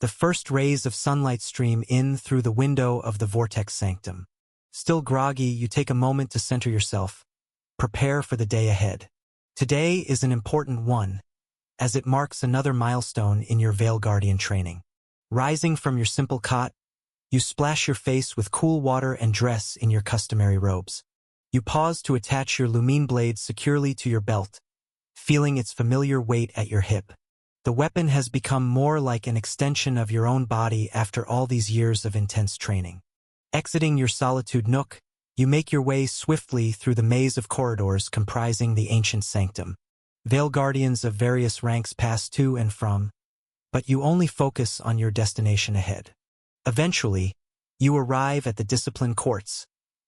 The first rays of sunlight stream in through the window of the vortex sanctum. Still groggy, you take a moment to center yourself. Prepare for the day ahead. Today is an important one, as it marks another milestone in your Veil Guardian training. Rising from your simple cot, you splash your face with cool water and dress in your customary robes. You pause to attach your lumine blade securely to your belt, feeling its familiar weight at your hip. The weapon has become more like an extension of your own body after all these years of intense training. Exiting your solitude nook, you make your way swiftly through the maze of corridors comprising the ancient sanctum. Veil Guardians of various ranks pass to and from, but you only focus on your destination ahead. Eventually, you arrive at the Discipline Courts,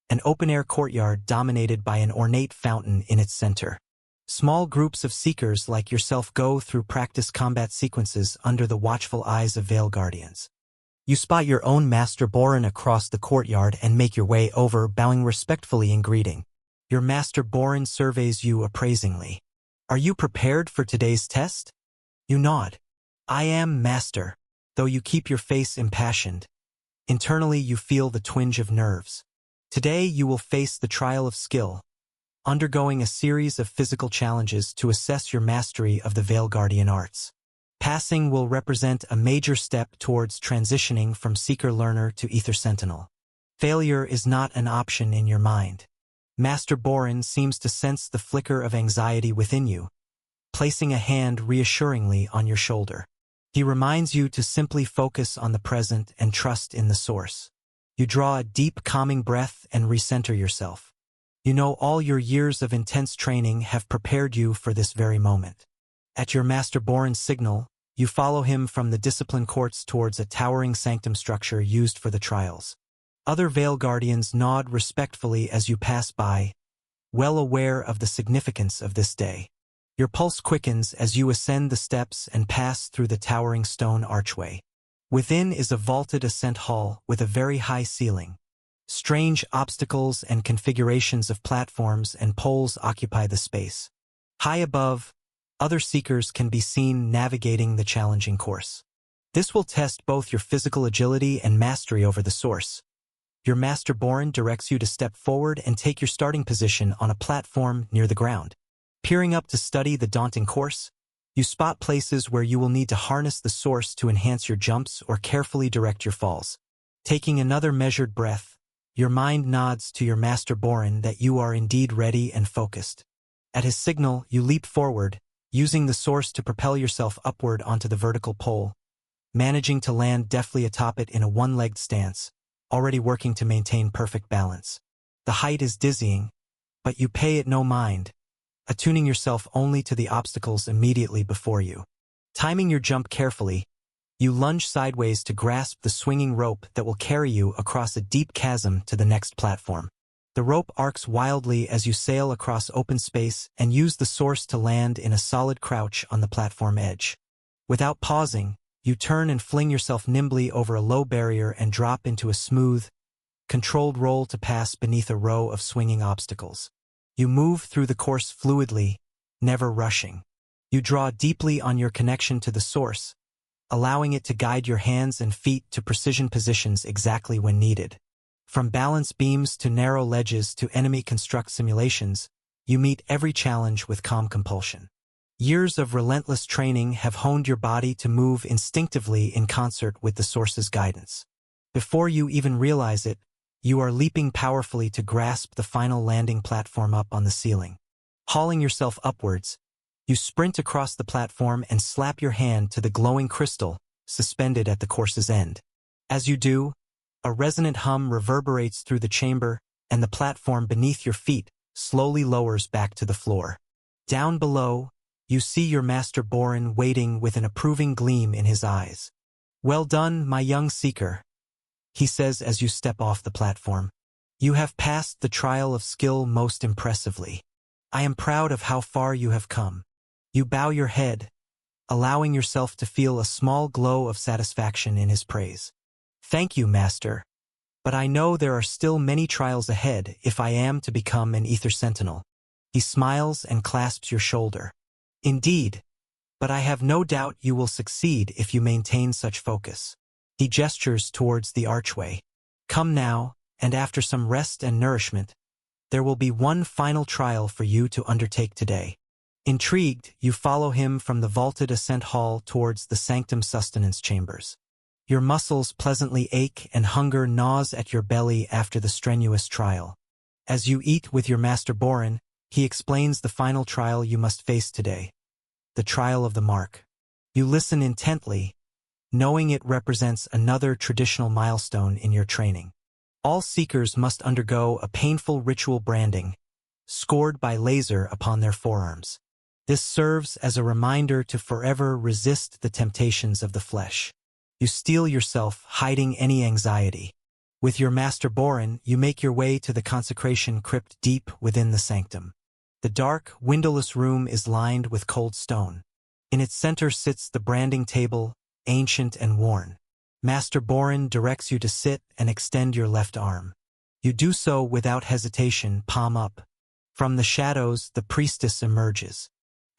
an open-air courtyard dominated by an ornate fountain in its center. Small groups of seekers like yourself go through practice combat sequences under the watchful eyes of Veil Guardians. You spot your own Master Borin across the courtyard and make your way over, bowing respectfully in greeting. Your Master Borin surveys you appraisingly. Are you prepared for today's test? You nod. I am, Master, though you keep your face impassioned. Internally you feel the twinge of nerves. Today you will face the trial of skill, undergoing a series of physical challenges to assess your mastery of the Veil Guardian arts. Passing will represent a major step towards transitioning from Seeker-Learner to Ether Sentinel. Failure is not an option in your mind. Master Borin seems to sense the flicker of anxiety within you, placing a hand reassuringly on your shoulder. He reminds you to simply focus on the present and trust in the source. You draw a deep, calming breath and recenter yourself. You know all your years of intense training have prepared you for this very moment. At your Master Borin's signal, you follow him from the Discipline Courts towards a towering sanctum structure used for the trials. Other Veil Guardians nod respectfully as you pass by, well aware of the significance of this day. Your pulse quickens as you ascend the steps and pass through the towering stone archway. Within is a vaulted ascent hall with a very high ceiling. Strange obstacles and configurations of platforms and poles occupy the space. High above, other seekers can be seen navigating the challenging course. This will test both your physical agility and mastery over the source. Your Master Borin directs you to step forward and take your starting position on a platform near the ground. Peering up to study the daunting course, you spot places where you will need to harness the source to enhance your jumps or carefully direct your falls. Taking another measured breath, your mind nods to your Master Borin that you are indeed ready and focused. At his signal, you leap forward, using the source to propel yourself upward onto the vertical pole, managing to land deftly atop it in a one-legged stance, already working to maintain perfect balance. The height is dizzying, but you pay it no mind, attuning yourself only to the obstacles immediately before you. Timing your jump carefully, you lunge sideways to grasp the swinging rope that will carry you across a deep chasm to the next platform. The rope arcs wildly as you sail across open space and use the source to land in a solid crouch on the platform edge. Without pausing, you turn and fling yourself nimbly over a low barrier and drop into a smooth, controlled roll to pass beneath a row of swinging obstacles. You move through the course fluidly, never rushing. You draw deeply on your connection to the source, allowing it to guide your hands and feet to precision positions exactly when needed. From balance beams to narrow ledges to enemy construct simulations, you meet every challenge with calm compulsion. Years of relentless training have honed your body to move instinctively in concert with the source's guidance. Before you even realize it, you are leaping powerfully to grasp the final landing platform up on the ceiling. Hauling yourself upwards, you sprint across the platform and slap your hand to the glowing crystal suspended at the course's end. As you do, a resonant hum reverberates through the chamber, and the platform beneath your feet slowly lowers back to the floor. Down below, you see your Master Borin waiting with an approving gleam in his eyes. "Well done, my young seeker," he says as you step off the platform. "You have passed the trial of skill most impressively. I am proud of how far you have come." You bow your head, allowing yourself to feel a small glow of satisfaction in his praise. "Thank you, Master. But I know there are still many trials ahead if I am to become an Ether Sentinel." He smiles and clasps your shoulder. "Indeed, But I have no doubt you will succeed if you maintain such focus. He gestures towards the archway. Come now, and after some rest and nourishment, there will be one final trial for you to undertake today. Intrigued, you follow him from the vaulted ascent hall towards the sanctum sustenance chambers. Your muscles pleasantly ache and hunger gnaws at your belly after the strenuous trial. As you eat with your Master Borin, he explains the final trial you must face today. The trial of the mark. You listen intently, knowing it represents another traditional milestone in your training. All seekers must undergo a painful ritual branding, scored by laser upon their forearms. This serves as a reminder to forever resist the temptations of the flesh. You steel yourself, hiding any anxiety. With your Master Borin, you make your way to the consecration crypt deep within the sanctum. The dark, windowless room is lined with cold stone. In its center sits the branding table, ancient and worn. Master Borin directs you to sit and extend your left arm. You do so without hesitation, palm up. From the shadows, the priestess emerges.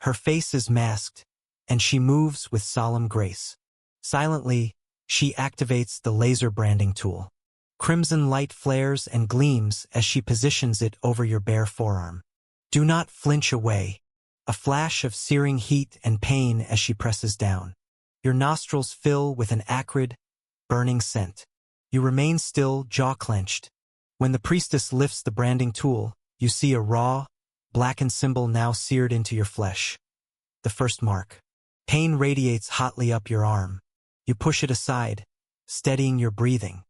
Her face is masked, and she moves with solemn grace. Silently, she activates the laser branding tool. Crimson light flares and gleams as she positions it over your bare forearm. Do not flinch away. A flash of searing heat and pain as she presses down. Your nostrils fill with an acrid, burning scent. You remain still, jaw clenched. When the priestess lifts the branding tool, you see a raw, blackened symbol now seared into your flesh. The first mark. Pain radiates hotly up your arm. You push it aside, steadying your breathing.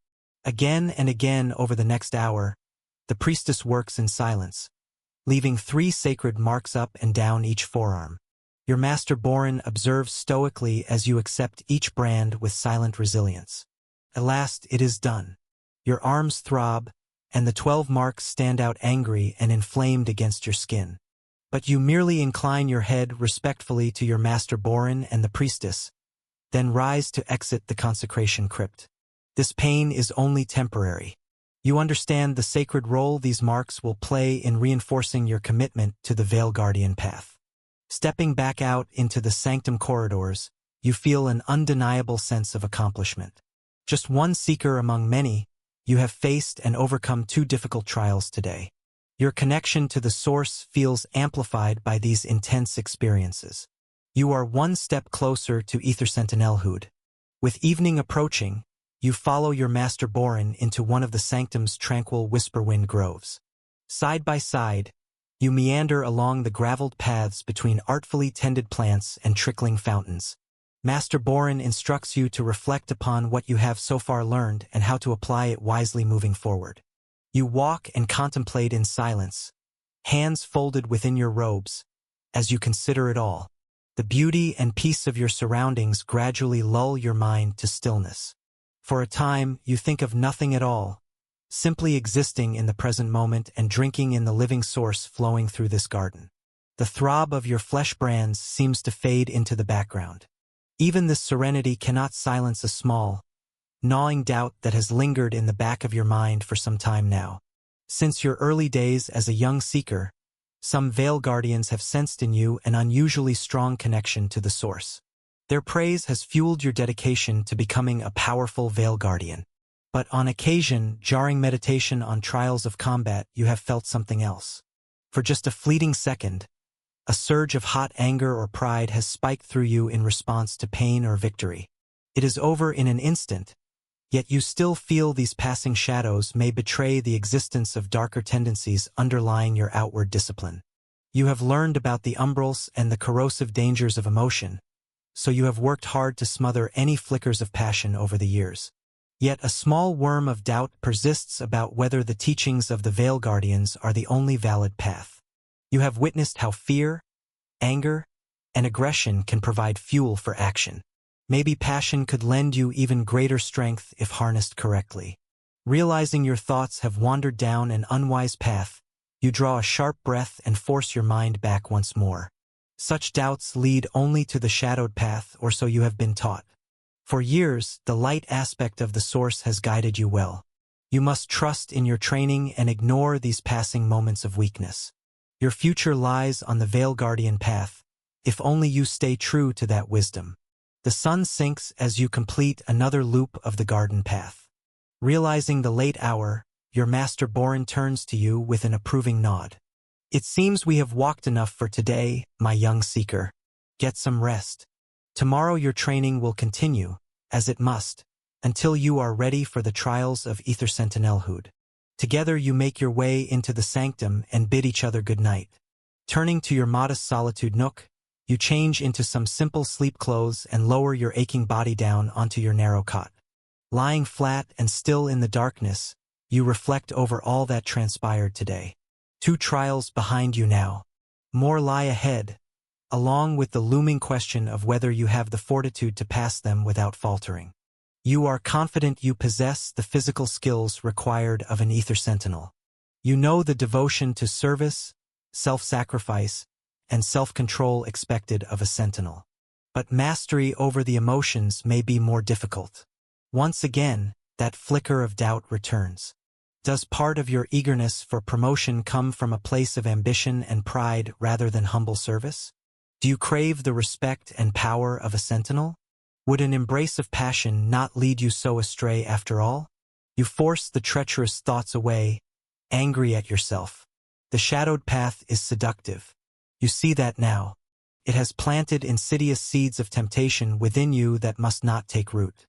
Again and again over the next hour, the priestess works in silence, leaving 3 sacred marks up and down each forearm. Your Master Borin observes stoically as you accept each brand with silent resilience. At last, it is done. Your arms throb, and the 12 marks stand out angry and inflamed against your skin. But you merely incline your head respectfully to your Master Borin and the priestess, then rise to exit the consecration crypt. This pain is only temporary. You understand the sacred role these marks will play in reinforcing your commitment to the Veil Guardian path. Stepping back out into the sanctum corridors, you feel an undeniable sense of accomplishment. Just one seeker among many, you have faced and overcome 2 difficult trials today. Your connection to the source feels amplified by these intense experiences. You are one step closer to Ether Sentinelhood. With evening approaching, you follow your Master Borin into one of the sanctum's tranquil whisperwind groves. Side by side, you meander along the graveled paths between artfully tended plants and trickling fountains. Master Borin instructs you to reflect upon what you have so far learned and how to apply it wisely moving forward. You walk and contemplate in silence, hands folded within your robes, as you consider it all. The beauty and peace of your surroundings gradually lull your mind to stillness. For a time, you think of nothing at all, simply existing in the present moment and drinking in the living source flowing through this garden. The throb of your flesh brands seems to fade into the background. Even this serenity cannot silence a small, gnawing doubt that has lingered in the back of your mind for some time now. Since your early days as a young seeker, some Veil Guardians have sensed in you an unusually strong connection to the source. Their praise has fueled your dedication to becoming a powerful Veil Guardian. But on occasion, jarring meditation on trials of combat, you have felt something else. For just a fleeting second, a surge of hot anger or pride has spiked through you in response to pain or victory. It is over in an instant, yet you still feel these passing shadows may betray the existence of darker tendencies underlying your outward discipline. You have learned about the umbrals and the corrosive dangers of emotion, so you have worked hard to smother any flickers of passion over the years. Yet a small worm of doubt persists about whether the teachings of the Veil Guardians are the only valid path. You have witnessed how fear, anger, and aggression can provide fuel for action. Maybe passion could lend you even greater strength if harnessed correctly. Realizing your thoughts have wandered down an unwise path, you draw a sharp breath and force your mind back once more. Such doubts lead only to the shadowed path, or so you have been taught. For years, the light aspect of the source has guided you well. You must trust in your training and ignore these passing moments of weakness. Your future lies on the Veil Guardian path, if only you stay true to that wisdom. The sun sinks as you complete another loop of the garden path. Realizing the late hour, your master Borin turns to you with an approving nod. It seems we have walked enough for today, my young seeker. Get some rest. Tomorrow your training will continue, as it must, until you are ready for the trials of Ether Sentinelhood. Together you make your way into the sanctum and bid each other good night. Turning to your modest solitude nook, you change into some simple sleep clothes and lower your aching body down onto your narrow cot. Lying flat and still in the darkness, you reflect over all that transpired today. 2 trials behind you now. More lie ahead, along with the looming question of whether you have the fortitude to pass them without faltering. You are confident you possess the physical skills required of an Ether Sentinel. You know the devotion to service, self-sacrifice, and self-control expected of a Sentinel. But mastery over the emotions may be more difficult. Once again, that flicker of doubt returns. Does part of your eagerness for promotion come from a place of ambition and pride rather than humble service? Do you crave the respect and power of a Sentinel? Would an embrace of passion not lead you so astray after all? You force the treacherous thoughts away, angry at yourself. The shadowed path is seductive. You see that now. It has planted insidious seeds of temptation within you that must not take root.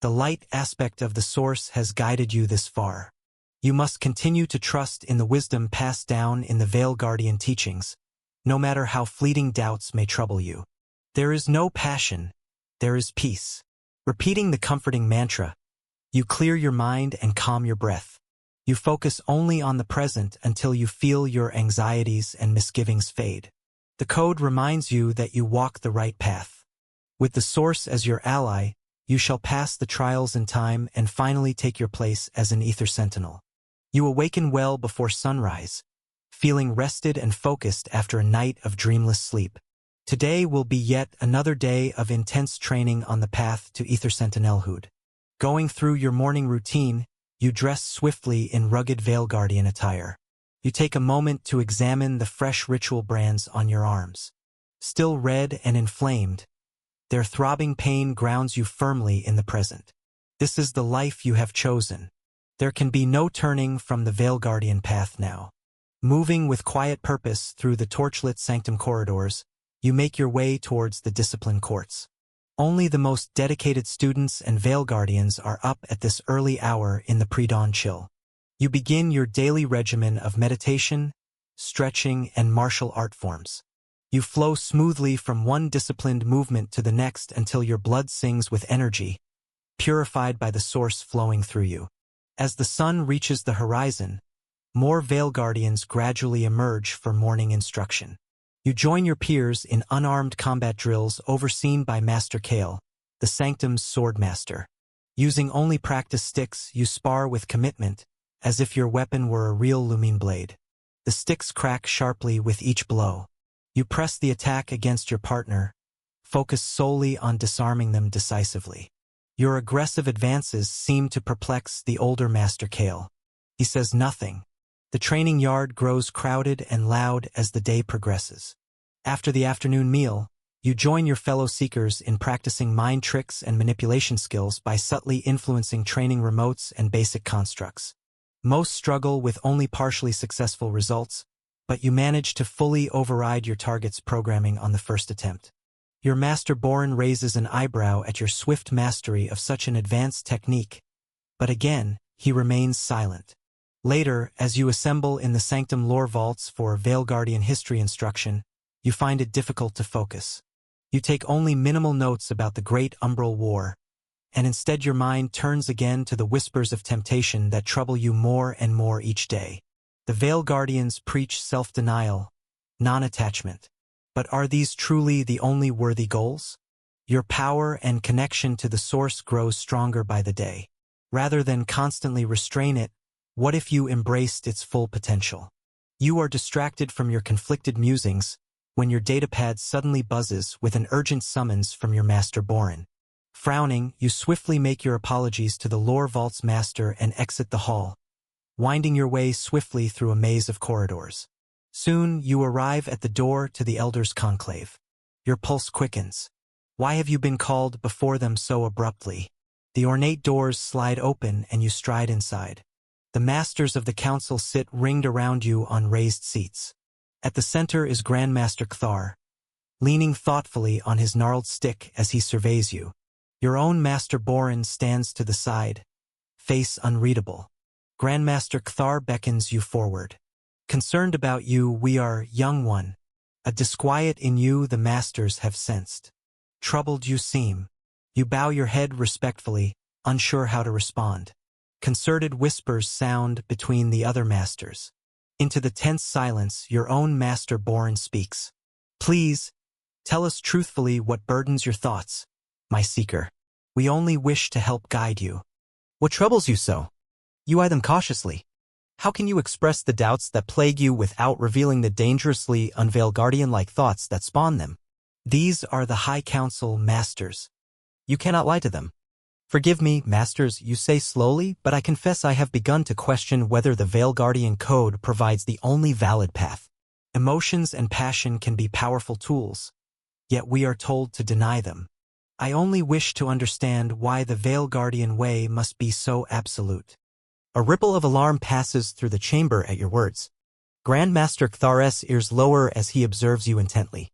The light aspect of the source has guided you this far. You must continue to trust in the wisdom passed down in the Veil Guardian teachings, no matter how fleeting doubts may trouble you. There is no passion, there is peace. Repeating the comforting mantra, you clear your mind and calm your breath. You focus only on the present until you feel your anxieties and misgivings fade. The code reminds you that you walk the right path. With the source as your ally, you shall pass the trials in time and finally take your place as an Ether Sentinel. You awaken well before sunrise, feeling rested and focused after a night of dreamless sleep. Today will be yet another day of intense training on the path to Ether Sentinelhood. Going through your morning routine, you dress swiftly in rugged Veil Guardian attire. You take a moment to examine the fresh ritual brands on your arms. Still red and inflamed, their throbbing pain grounds you firmly in the present. This is the life you have chosen. There can be no turning from the Veil Guardian path now. Moving with quiet purpose through the torchlit sanctum corridors, you make your way towards the discipline courts. Only the most dedicated students and Veil Guardians are up at this early hour in the pre-dawn chill. You begin your daily regimen of meditation, stretching, and martial art forms. You flow smoothly from one disciplined movement to the next until your blood sings with energy, purified by the source flowing through you. As the sun reaches the horizon, more Veil Guardians gradually emerge for morning instruction. You join your peers in unarmed combat drills overseen by Master Kale, the Sanctum's swordmaster. Using only practice sticks, you spar with commitment, as if your weapon were a real Lumine blade. The sticks crack sharply with each blow. You press the attack against your partner, focus solely on disarming them decisively. Your aggressive advances seem to perplex the older Master Kale. He says nothing. The training yard grows crowded and loud as the day progresses. After the afternoon meal, you join your fellow seekers in practicing mind tricks and manipulation skills by subtly influencing training remotes and basic constructs. Most struggle with only partially successful results, but you manage to fully override your target's programming on the first attempt. Your Master Borin raises an eyebrow at your swift mastery of such an advanced technique, but again, he remains silent. Later, as you assemble in the Sanctum lore vaults for Veil Guardian history instruction, you find it difficult to focus. You take only minimal notes about the Great Umbral War, and instead your mind turns again to the whispers of temptation that trouble you more and more each day. The Veil Guardians preach self-denial, non-attachment. But are these truly the only worthy goals? Your power and connection to the source grows stronger by the day. Rather than constantly restrain it, what if you embraced its full potential? You are distracted from your conflicted musings when your datapad suddenly buzzes with an urgent summons from your Master Borin. Frowning, you swiftly make your apologies to the lore vault's master and exit the hall, winding your way swiftly through a maze of corridors. Soon, you arrive at the door to the Elder's Conclave. Your pulse quickens. Why have you been called before them so abruptly? The ornate doors slide open and you stride inside. The masters of the council sit ringed around you on raised seats. At the center is Grandmaster Kthar, leaning thoughtfully on his gnarled stick as he surveys you. Your own Master Borin stands to the side, face unreadable. Grandmaster Kthar beckons you forward. Concerned about you, we are, young one. A disquiet in you the masters have sensed. Troubled you seem. You bow your head respectfully, unsure how to respond. Concerted whispers sound between the other masters. Into the tense silence, your own Master Borin speaks. Please, tell us truthfully what burdens your thoughts, my seeker. We only wish to help guide you. What troubles you so? You eye them cautiously. How can you express the doubts that plague you without revealing the dangerously unveiled guardian-like thoughts that spawn them? These are the High Council masters. You cannot lie to them. Forgive me, masters, you say slowly, but I confess I have begun to question whether the Veil Guardian Code provides the only valid path. Emotions and passion can be powerful tools, yet we are told to deny them. I only wish to understand why the Veil Guardian way must be so absolute. A ripple of alarm passes through the chamber at your words. Grandmaster Kthar's ears lower as he observes you intently.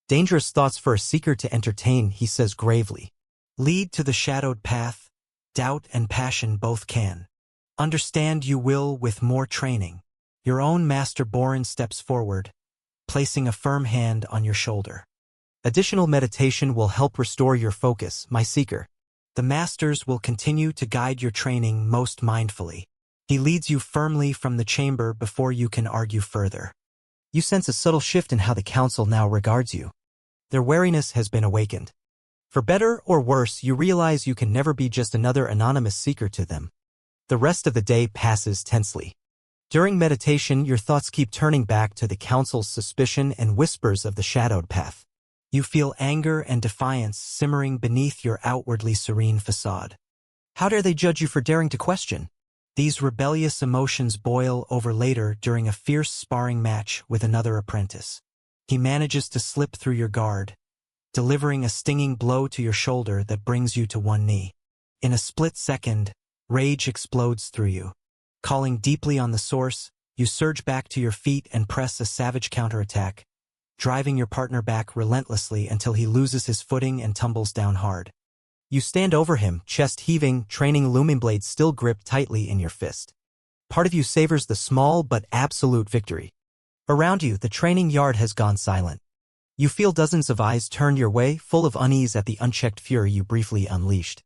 Dangerous thoughts for a seeker to entertain, he says gravely. Lead to the shadowed path. Doubt and passion both can. Understand you will with more training. Your own Master Borin steps forward, placing a firm hand on your shoulder. Additional meditation will help restore your focus, my seeker. The masters will continue to guide your training most mindfully. He leads you firmly from the chamber before you can argue further. You sense a subtle shift in how the council now regards you. Their wariness has been awakened. For better or worse, you realize you can never be just another anonymous seeker to them. The rest of the day passes tensely. During meditation, your thoughts keep turning back to the council's suspicion and whispers of the shadowed path. You feel anger and defiance simmering beneath your outwardly serene facade. How dare they judge you for daring to question? These rebellious emotions boil over later during a fierce sparring match with another apprentice. He manages to slip through your guard, delivering a stinging blow to your shoulder that brings you to one knee. In a split second, rage explodes through you. Calling deeply on the source, you surge back to your feet and press a savage counterattack, driving your partner back relentlessly until he loses his footing and tumbles down hard. You stand over him, chest heaving, training looming blades still gripped tightly in your fist. Part of you savors the small but absolute victory. Around you, the training yard has gone silent. You feel dozens of eyes turned your way, full of unease at the unchecked fury you briefly unleashed.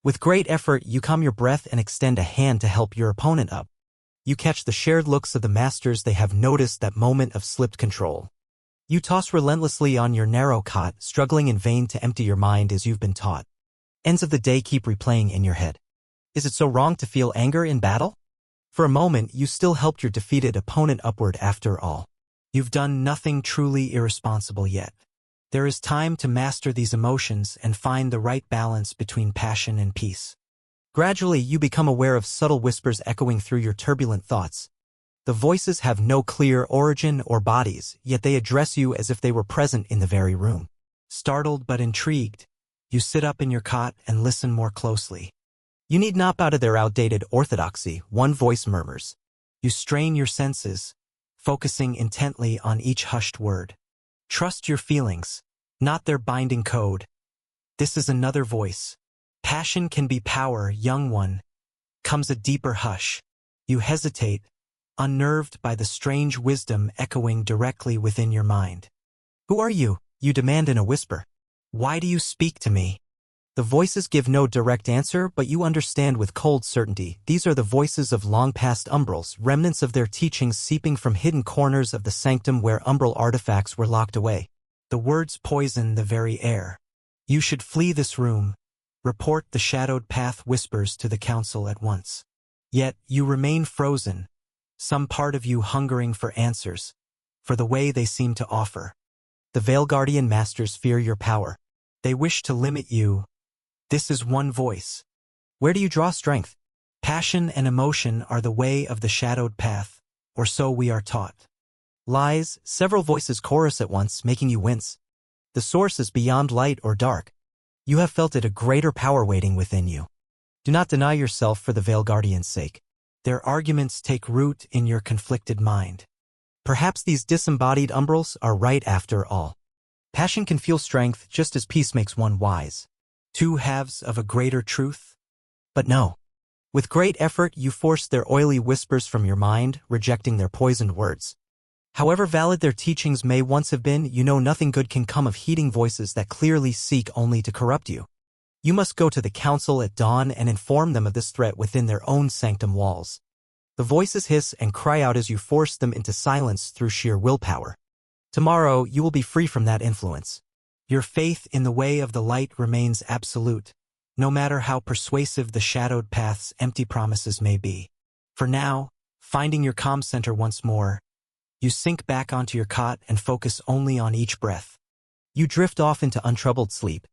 With great effort, you calm your breath and extend a hand to help your opponent up. You catch the shared looks of the masters. They have noticed that moment of slipped control. You toss relentlessly on your narrow cot, struggling in vain to empty your mind as you've been taught. Ends of the day keep replaying in your head. Is it so wrong to feel anger in battle? For a moment, you still helped your defeated opponent upward after all. You've done nothing truly irresponsible yet. There is time to master these emotions and find the right balance between passion and peace. Gradually, you become aware of subtle whispers echoing through your turbulent thoughts. The voices have no clear origin or bodies, yet they address you as if they were present in the very room. Startled but intrigued, you sit up in your cot and listen more closely. You need not bow to their outdated orthodoxy, one voice murmurs. You strain your senses, focusing intently on each hushed word. Trust your feelings, not their binding code. This is another voice. Passion can be power, young one. Comes a deeper hush. You hesitate, unnerved by the strange wisdom echoing directly within your mind. Who are you? You demand in a whisper. Why do you speak to me? The voices give no direct answer, but you understand with cold certainty. These are the voices of long-past umbrals, remnants of their teachings seeping from hidden corners of the sanctum where umbral artifacts were locked away. The words poison the very air. You should flee this room. Report the shadowed path whispers to the council at once. Yet you remain frozen, some part of you hungering for answers, for the way they seem to offer. The Veil Guardian Masters fear your power. They wish to limit you. This is one voice. Where do you draw strength? Passion and emotion are the way of the shadowed path, or so we are taught. Lies, several voices chorus at once, making you wince. The source is beyond light or dark. You have felt it a greater power waiting within you. Do not deny yourself for the Veil Guardian's sake. Their arguments take root in your conflicted mind. Perhaps these disembodied umbrals are right after all. Passion can fuel strength just as peace makes one wise. Two halves of a greater truth? But no. With great effort, you force their oily whispers from your mind, rejecting their poisoned words. However valid their teachings may once have been, you know nothing good can come of heeding voices that clearly seek only to corrupt you. You must go to the council at dawn and inform them of this threat within their own sanctum walls. The voices hiss and cry out as you force them into silence through sheer willpower. Tomorrow, you will be free from that influence. Your faith in the way of the light remains absolute, no matter how persuasive the shadowed path's empty promises may be. For now, finding your calm center once more, you sink back onto your cot and focus only on each breath. You drift off into untroubled sleep.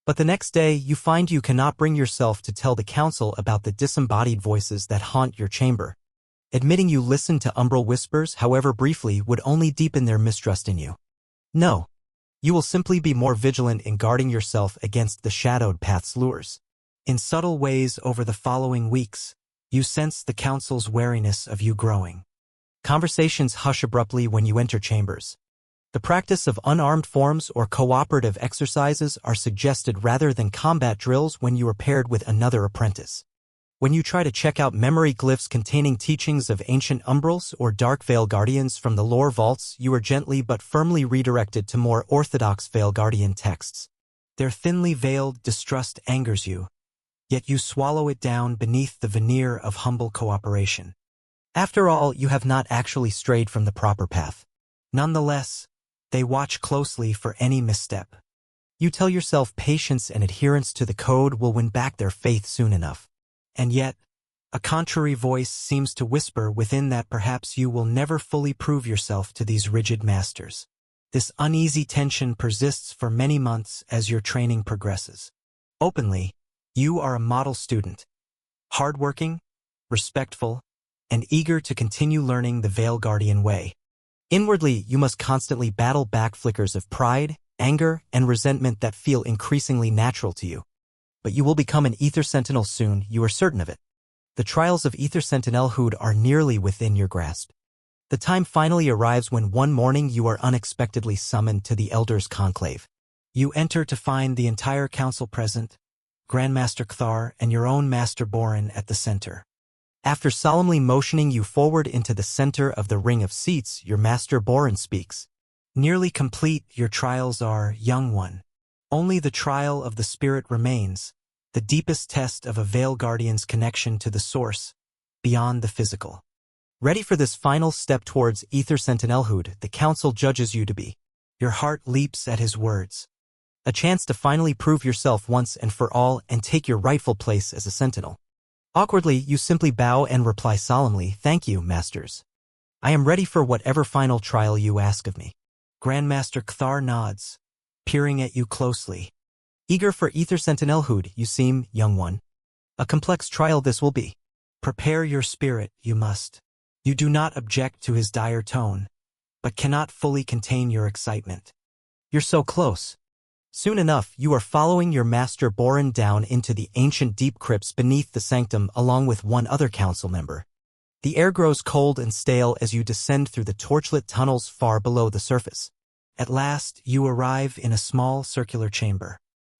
But the next day, you find you cannot bring yourself to tell the council about the disembodied voices that haunt your chamber. Admitting you listened to umbral whispers, however briefly, would only deepen their mistrust in you. No. You will simply be more vigilant in guarding yourself against the shadowed path's lures. In subtle ways over the following weeks, you sense the council's wariness of you growing. Conversations hush abruptly when you enter chambers. The practice of unarmed forms or cooperative exercises are suggested rather than combat drills when you are paired with another apprentice. When you try to check out memory glyphs containing teachings of ancient umbrals or dark veil guardians from the lore vaults, you are gently but firmly redirected to more orthodox veil guardian texts. Their thinly veiled distrust angers you, yet you swallow it down beneath the veneer of humble cooperation. After all, you have not actually strayed from the proper path. Nonetheless, they watch closely for any misstep. You tell yourself patience and adherence to the code will win back their faith soon enough. And yet, a contrary voice seems to whisper within that perhaps you will never fully prove yourself to these rigid masters. This uneasy tension persists for many months as your training progresses. Openly, you are a model student, hardworking, respectful, and eager to continue learning the Veil Guardian way. Inwardly, you must constantly battle back flickers of pride, anger, and resentment that feel increasingly natural to you. But you will become an Ether Sentinel soon, you are certain of it. The trials of Ether Sentinelhood are nearly within your grasp. The time finally arrives when one morning you are unexpectedly summoned to the Elders' Conclave. You enter to find the entire council present, Grandmaster Cthar and your own Master Borin at the center. After solemnly motioning you forward into the center of the ring of seats, your Master Borin speaks. Nearly complete, your trials are, young one. Only the trial of the spirit remains, the deepest test of a Veil Guardian's connection to the source, beyond the physical. Ready for this final step towards Ether Sentinelhood, the council judges you to be. Your heart leaps at his words. A chance to finally prove yourself once and for all and take your rightful place as a sentinel. Awkwardly, you simply bow and reply solemnly, "Thank you, masters. I am ready for whatever final trial you ask of me." Grandmaster Cthar nods, peering at you closely. Eager for Ether Sentinelhood, you seem, young one. A complex trial this will be. Prepare your spirit, you must. You do not object to his dire tone, but cannot fully contain your excitement. You're so close. Soon enough, you are following your Master Borin down into the ancient deep crypts beneath the sanctum along with one other council member. The air grows cold and stale as you descend through the torchlit tunnels far below the surface. At last, you arrive in a small circular chamber.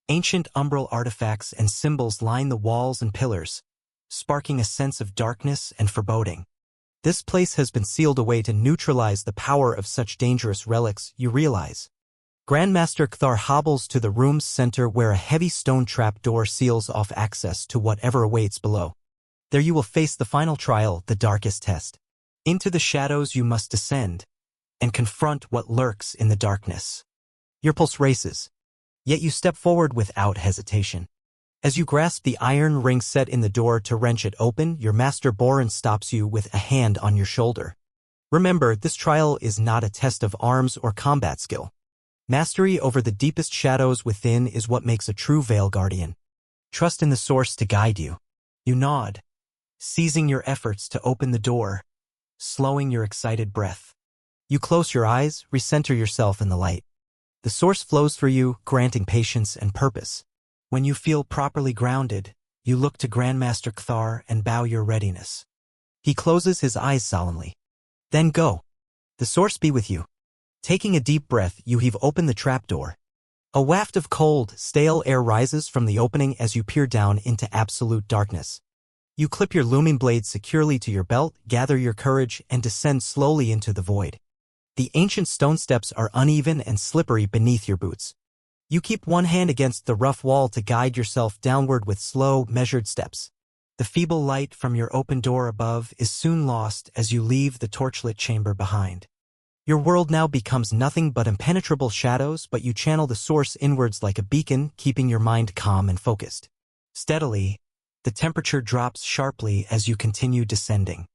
Ancient umbral artifacts and symbols line the walls and pillars, sparking a sense of darkness and foreboding. This place has been sealed away to neutralize the power of such dangerous relics, you realize. Grandmaster Cthar hobbles to the room's center where a heavy stone trap door seals off access to whatever awaits below. There you will face the final trial, the darkest test. Into the shadows you must descend, and confront what lurks in the darkness. Your pulse races, yet you step forward without hesitation. As you grasp the iron ring set in the door to wrench it open, your Master Borin stops you with a hand on your shoulder. Remember, this trial is not a test of arms or combat skill. Mastery over the deepest shadows within is what makes a true Veil Guardian. Trust in the source to guide you. You nod, seizing your efforts to open the door, slowing your excited breath. You close your eyes, recenter yourself in the light. The source flows through you, granting patience and purpose. When you feel properly grounded, you look to Grandmaster Cthar and bow your readiness. He closes his eyes solemnly. Then go. The source be with you. Taking a deep breath, you heave open the trapdoor. A waft of cold, stale air rises from the opening as you peer down into absolute darkness. You clip your looming blade securely to your belt, gather your courage, and descend slowly into the void. The ancient stone steps are uneven and slippery beneath your boots. You keep one hand against the rough wall to guide yourself downward with slow, measured steps. The feeble light from your open door above is soon lost as you leave the torchlit chamber behind. Your world now becomes nothing but impenetrable shadows, but you channel the source inwards like a beacon, keeping your mind calm and focused. Steadily, the temperature drops sharply as you continue descending.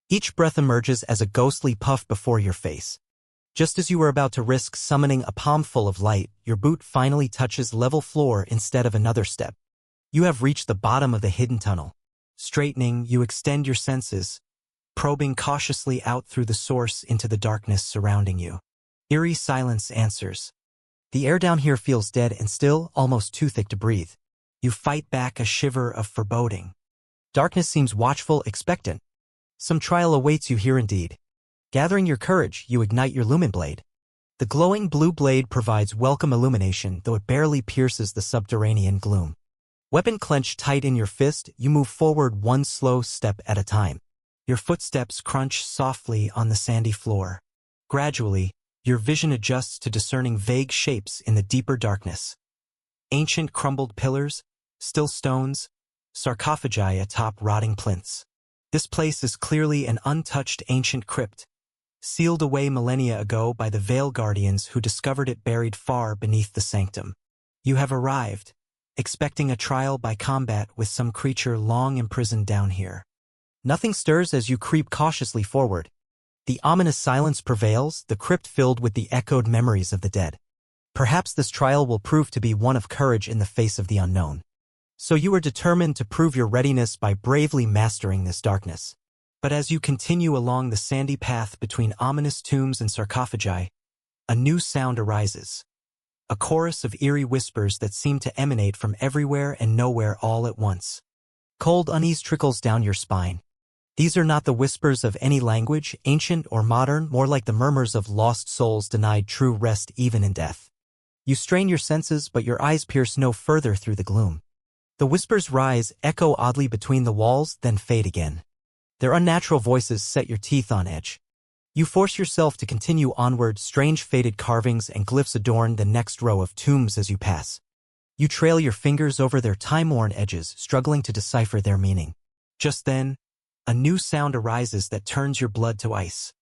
Each breath emerges as a ghostly puff before your face. Just as you were about to risk summoning a palmful of light, your boot finally touches level floor instead of another step. You have reached the bottom of the hidden tunnel. Straightening, you extend your senses, probing cautiously out through the source into the darkness surrounding you. Eerie silence answers. The air down here feels dead and still, almost too thick to breathe. You fight back a shiver of foreboding. Darkness seems watchful, expectant. Some trial awaits you here indeed. Gathering your courage, you ignite your lumen blade. The glowing blue blade provides welcome illumination, though it barely pierces the subterranean gloom. Weapon clenched tight in your fist, you move forward one slow step at a time. Your footsteps crunch softly on the sandy floor. Gradually, your vision adjusts to discerning vague shapes in the deeper darkness. Ancient crumbled pillars, still stones, sarcophagi atop rotting plinths. This place is clearly an untouched ancient crypt, sealed away millennia ago by the Veil Guardians who discovered it buried far beneath the sanctum. You have arrived, expecting a trial by combat with some creature long imprisoned down here. Nothing stirs as you creep cautiously forward. The ominous silence prevails, the crypt filled with the echoed memories of the dead. Perhaps this trial will prove to be one of courage in the face of the unknown. So you are determined to prove your readiness by bravely mastering this darkness. But as you continue along the sandy path between ominous tombs and sarcophagi, a new sound arises. A chorus of eerie whispers that seem to emanate from everywhere and nowhere all at once. Cold unease trickles down your spine. These are not the whispers of any language, ancient or modern, more like the murmurs of lost souls denied true rest even in death. You strain your senses, but your eyes pierce no further through the gloom. The whispers rise, echo oddly between the walls, then fade again. Their unnatural voices set your teeth on edge. You force yourself to continue onward, strange faded carvings and glyphs adorn the next row of tombs as you pass. You trail your fingers over their time-worn edges, struggling to decipher their meaning. Just then, a new sound arises that turns your blood to ice.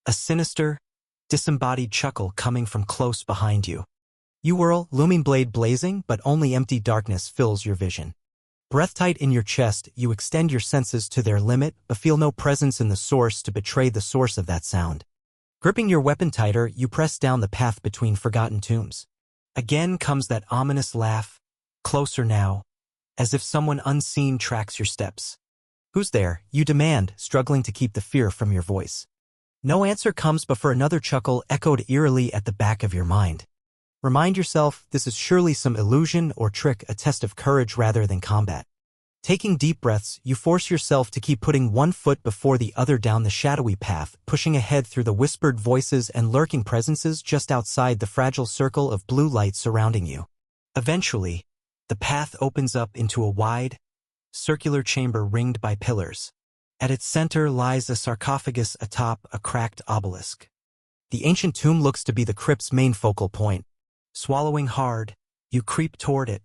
A sinister, disembodied chuckle coming from close behind you. You whirl, looming blade blazing, but only empty darkness fills your vision. Breath-tight in your chest, you extend your senses to their limit, but feel no presence in the source to betray the source of that sound. Gripping your weapon tighter, you press down the path between forgotten tombs. Again comes that ominous laugh, closer now, as if someone unseen tracks your steps. Who's there? You demand, struggling to keep the fear from your voice. No answer comes before another chuckle echoed eerily at the back of your mind. Remind yourself, this is surely some illusion or trick, a test of courage rather than combat. Taking deep breaths, you force yourself to keep putting one foot before the other down the shadowy path, pushing ahead through the whispered voices and lurking presences just outside the fragile circle of blue light surrounding you. Eventually, the path opens up into a wide, circular chamber ringed by pillars. At its center lies a sarcophagus atop a cracked obelisk. The ancient tomb looks to be the crypt's main focal point. Swallowing hard, you creep toward it,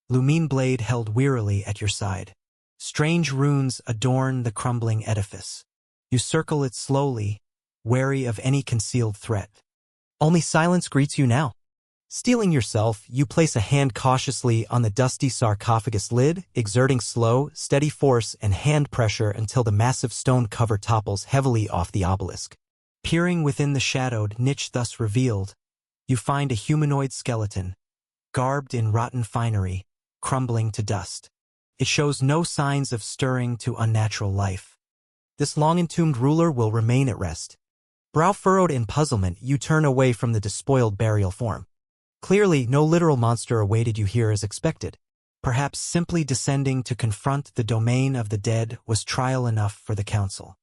lumine blade held wearily at your side. Strange runes adorn the crumbling edifice. You circle it slowly, wary of any concealed threat. Only silence greets you now. Steeling yourself, you place a hand cautiously on the dusty sarcophagus lid, exerting slow, steady force and hand pressure until the massive stone cover topples heavily off the obelisk. Peering within the shadowed niche thus revealed, you find a humanoid skeleton, garbed in rotten finery, crumbling to dust. It shows no signs of stirring to unnatural life. This long-entombed ruler will remain at rest, Brow furrowed in puzzlement, you turn away from the despoiled burial form. Clearly, no literal monster awaited you here as expected. Perhaps simply descending to confront the domain of the dead was trial enough for the council.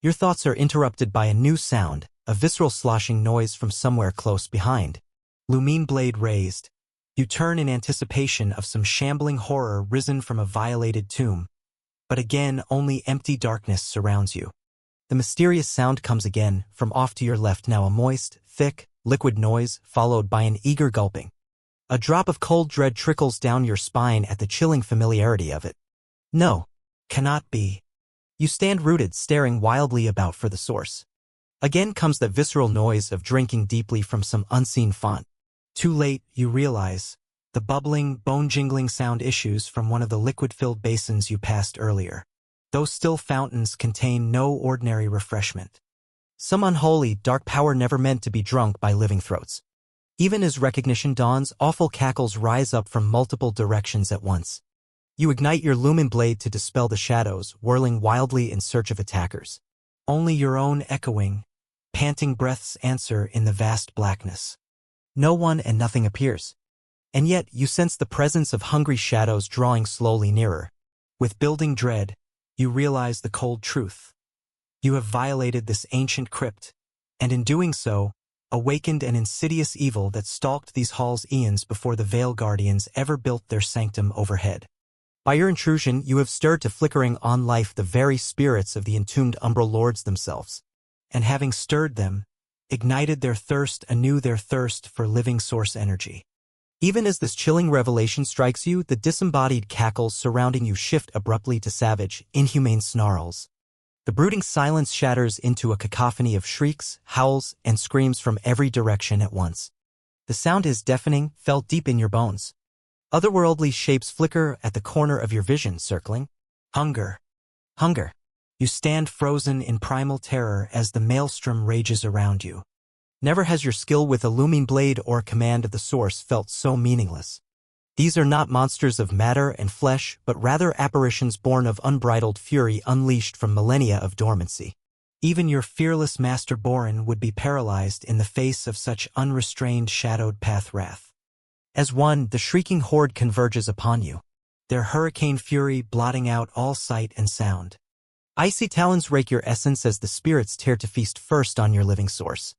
Your thoughts are interrupted by a new sound, a visceral sloshing noise from somewhere close behind. Lumine blade raised. You turn in anticipation of some shambling horror risen from a violated tomb. But again, only empty darkness surrounds you. The mysterious sound comes again, from off to your left, now a moist, thick, liquid noise, followed by an eager gulping. A drop of cold dread trickles down your spine at the chilling familiarity of it. No, cannot be. You stand rooted, staring wildly about for the source. Again comes that visceral noise of drinking deeply from some unseen font. Too late, you realize. The bubbling, bone-jingling sound issues from one of the liquid-filled basins you passed earlier. Those still fountains contain no ordinary refreshment. Some unholy, dark power never meant to be drunk by living throats. Even as recognition dawns, awful cackles rise up from multiple directions at once. You ignite your lumen blade to dispel the shadows, whirling wildly in search of attackers. Only your own echoing, panting breaths answer in the vast blackness. No one and nothing appears. And yet you sense the presence of hungry shadows drawing slowly nearer. With building dread, you realize the cold truth. You have violated this ancient crypt, and in doing so, awakened an insidious evil that stalked these halls eons before the Veil Guardians ever built their sanctum overhead. By your intrusion, you have stirred to flickering on life the very spirits of the entombed Umbral Lords themselves, and having stirred them, ignited their thirst anew, their thirst for living source energy. Even as this chilling revelation strikes you, the disembodied cackles surrounding you shift abruptly to savage, inhumane snarls. The brooding silence shatters into a cacophony of shrieks, howls, and screams from every direction at once. The sound is deafening, felt deep in your bones. Otherworldly shapes flicker at the corner of your vision, circling. Hunger. Hunger. You stand frozen in primal terror as the maelstrom rages around you. Never has your skill with a looming blade or command of the source felt so meaningless. These are not monsters of matter and flesh, but rather apparitions born of unbridled fury unleashed from millennia of dormancy. Even your fearless Master Borin would be paralyzed in the face of such unrestrained shadowed path wrath. As one, the shrieking horde converges upon you, their hurricane fury blotting out all sight and sound. Icy talons rake your essence as the spirits tear to feast first on your living source.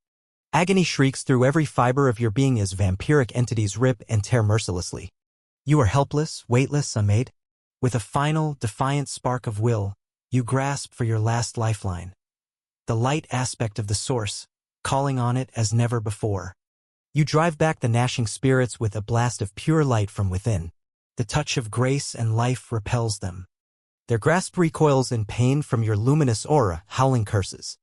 Agony shrieks through every fiber of your being as vampiric entities rip and tear mercilessly. You are helpless, weightless, unmade. With a final, defiant spark of will, you grasp for your last lifeline. The light aspect of the source, calling on it as never before. You drive back the gnashing spirits with a blast of pure light from within. The touch of grace and life repels them. Their grasp recoils in pain from your luminous aura, howling curses.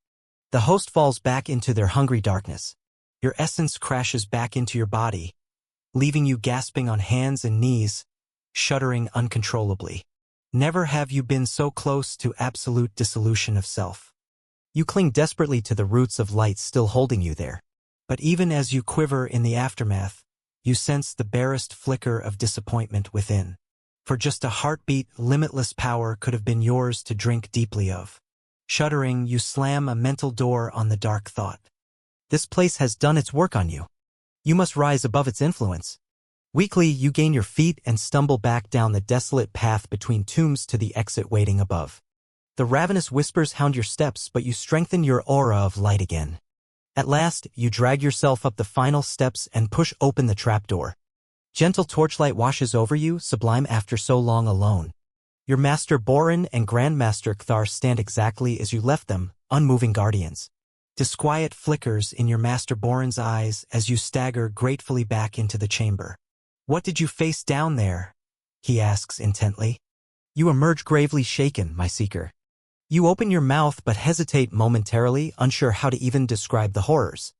The host falls back into their hungry darkness. Your essence crashes back into your body, leaving you gasping on hands and knees, shuddering uncontrollably. Never have you been so close to absolute dissolution of self. You cling desperately to the roots of light still holding you there. But even as you quiver in the aftermath, you sense the barest flicker of disappointment within. For just a heartbeat, limitless power could have been yours to drink deeply of. Shuddering, you slam a mental door on the dark thought. This place has done its work on you. You must rise above its influence. Weakly, you gain your feet and stumble back down the desolate path between tombs to the exit waiting above. The ravenous whispers hound your steps, but you strengthen your aura of light again. At last, you drag yourself up the final steps and push open the trapdoor. Gentle torchlight washes over you, sublime after so long alone. Your Master Borin and Grandmaster Cthar stand exactly as you left them, unmoving guardians. Disquiet flickers in your Master Borin's eyes as you stagger gratefully back into the chamber. "What did you face down there?" he asks intently. You emerge gravely shaken, my seeker. You open your mouth but hesitate momentarily, unsure how to even describe the horrors.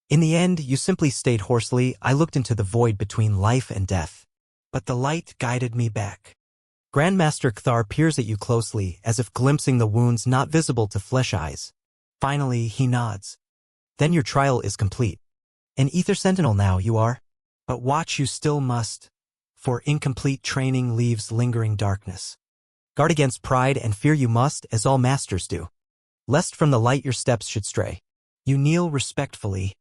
In the end, you simply state hoarsely, "I looked into the void between life and death. But the light guided me back." Grandmaster Cthar peers at you closely, as if glimpsing the wounds not visible to flesh eyes. Finally, he nods. "Then your trial is complete. An Ether Sentinel now you are. But watch you still must, for incomplete training leaves lingering darkness. Guard against pride and fear you must, as all masters do, lest from the light your steps should stray. You kneel respectfully,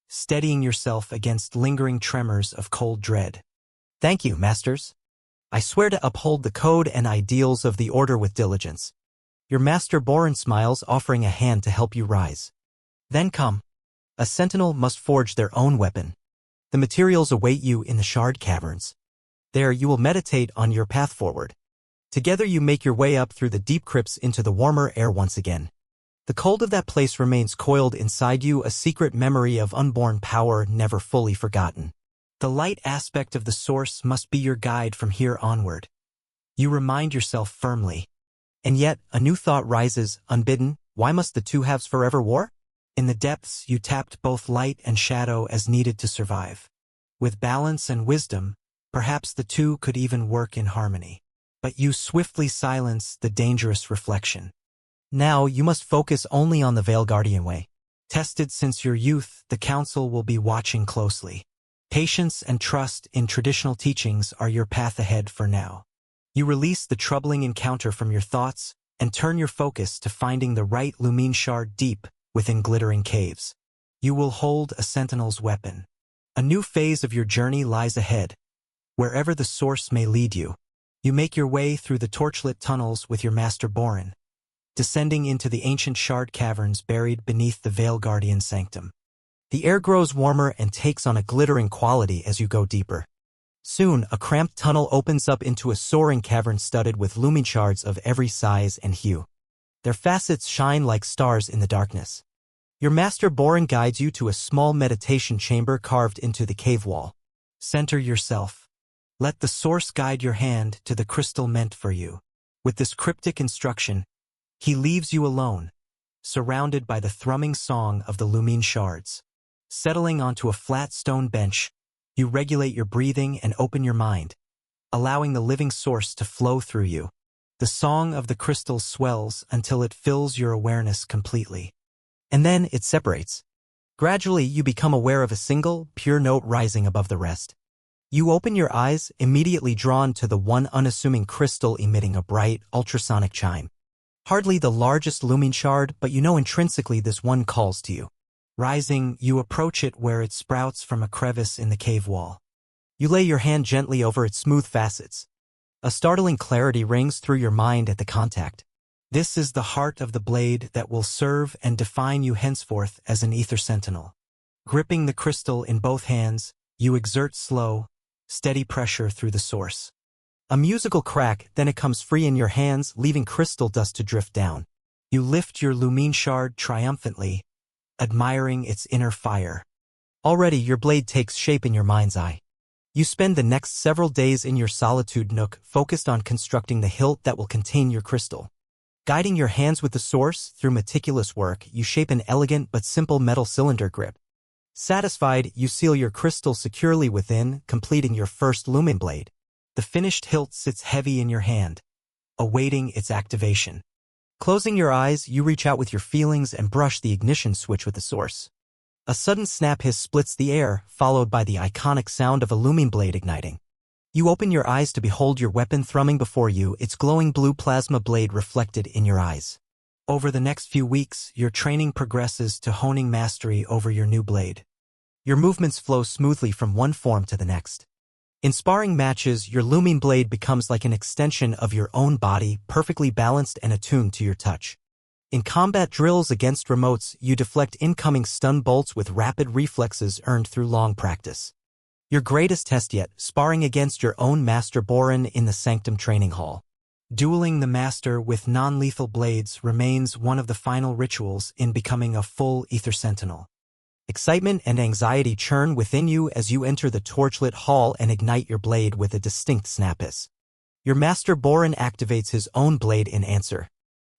steadying yourself against lingering tremors of cold dread. Thank you, masters. I swear to uphold the code and ideals of the order with diligence. Your master Boren smiles, offering a hand to help you rise. Then come. A sentinel must forge their own weapon. The materials await you in the shard caverns. There you will meditate on your path forward. Together you make your way up through the deep crypts into the warmer air once again. The cold of that place remains coiled inside you, a secret memory of unborn power never fully forgotten. The light aspect of the source must be your guide from here onward. You remind yourself firmly. And yet, a new thought rises, unbidden. Why must the two halves forever war? In the depths, you tapped both light and shadow as needed to survive. With balance and wisdom, perhaps the two could even work in harmony. But you swiftly silence the dangerous reflection. Now you must focus only on the Veil Guardian way. Tested since your youth, the Council will be watching closely. Patience and trust in traditional teachings are your path ahead for now. You release the troubling encounter from your thoughts and turn your focus to finding the right Lumine shard deep within glittering caves. You will hold a sentinel's weapon. A new phase of your journey lies ahead. Wherever the source may lead you, you make your way through the torchlit tunnels with your master Boren, descending into the ancient shard caverns buried beneath the Veil Guardian sanctum. The air grows warmer and takes on a glittering quality as you go deeper. Soon, a cramped tunnel opens up into a soaring cavern studded with lumine shards of every size and hue. Their facets shine like stars in the darkness. Your master Boren guides you to a small meditation chamber carved into the cave wall. Center yourself. Let the source guide your hand to the crystal meant for you. With this cryptic instruction, he leaves you alone, surrounded by the thrumming song of the lumine shards. Settling onto a flat stone bench, you regulate your breathing and open your mind, allowing the living source to flow through you. The song of the crystals swells until it fills your awareness completely. And then it separates. Gradually, you become aware of a single, pure note rising above the rest. You open your eyes, immediately drawn to the one unassuming crystal emitting a bright, ultrasonic chime. Hardly the largest lumine shard, but you know intrinsically this one calls to you. Rising, you approach it where it sprouts from a crevice in the cave wall. You lay your hand gently over its smooth facets. A startling clarity rings through your mind at the contact. This is the heart of the blade that will serve and define you henceforth as an ether sentinel. Gripping the crystal in both hands, you exert slow, steady pressure through the source. A musical crack, then it comes free in your hands, leaving crystal dust to drift down. You lift your lumine shard triumphantly, admiring its inner fire. Already your blade takes shape in your mind's eye. You spend the next several days in your solitude nook, focused on constructing the hilt that will contain your crystal. Guiding your hands with the source through meticulous work, you shape an elegant but simple metal cylinder grip. Satisfied, you seal your crystal securely within, completing your first lumen blade. The finished hilt sits heavy in your hand, awaiting its activation. Closing your eyes, you reach out with your feelings and brush the ignition switch with the source. A sudden snap hiss splits the air, followed by the iconic sound of a lumine blade igniting. You open your eyes to behold your weapon thrumming before you, its glowing blue plasma blade reflected in your eyes. Over the next few weeks, your training progresses to honing mastery over your new blade. Your movements flow smoothly from one form to the next. In sparring matches, your lumine blade becomes like an extension of your own body, perfectly balanced and attuned to your touch. In combat drills against remotes, you deflect incoming stun bolts with rapid reflexes earned through long practice. Your greatest test yet, sparring against your own master Boren in the Sanctum Training Hall. Dueling the master with non-lethal blades remains one of the final rituals in becoming a full ether sentinel. Excitement and anxiety churn within you as you enter the torchlit hall and ignite your blade with a distinct snap hiss. Your master Boren activates his own blade in answer.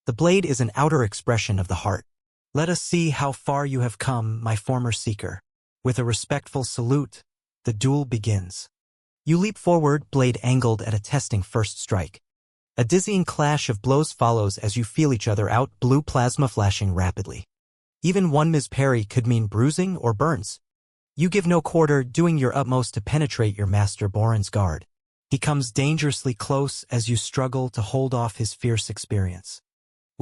The blade is an outer expression of the heart. Let us see how far you have come, my former seeker. With a respectful salute, the duel begins. You leap forward, blade angled at a testing first strike. A dizzying clash of blows follows as you feel each other out, blue plasma flashing rapidly. Even one misparry could mean bruising or burns. You give no quarter, doing your utmost to penetrate your master Boren's guard. He comes dangerously close as you struggle to hold off his fierce experience.